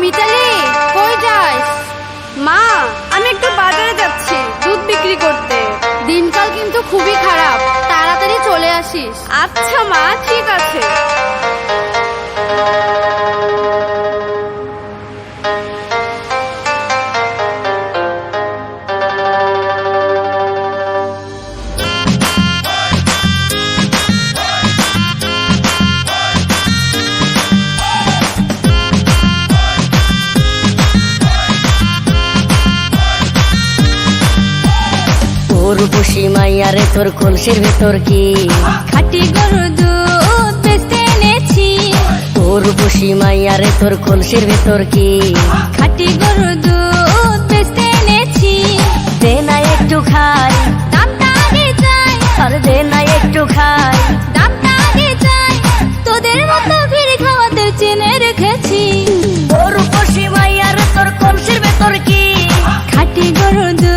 মিতালি, কই যাস? মা, আমি একটু বাজারে যাচ্ছি দুধ বিক্রি করতে। দিনকাল কিন্তু খুবই খারাপ, তাড়াতাড়ি চলে আসিস। আচ্ছা মা, ঠিক আছে। রূপসী মাইয়ারে তোর কলসির ভেতর কি খাঁটি গরুর দুধ বেচতে এনেছি। ও রূপসী মাইয়ারে তোর কলসির ভেতর কি খাঁটি গরুর দুধ বেচতে এনেছি। দে না একটু খাই, দামটা আগে চাই, আর দে না একটু খাই। দামটা আগে চাই, তোদের মতো ভিড় খাওয়াতে চেনে রেখেছি। ও রূপসী মাইয়ারে তোর কলসির ভেতর কি খাঁটি গরুর দুধ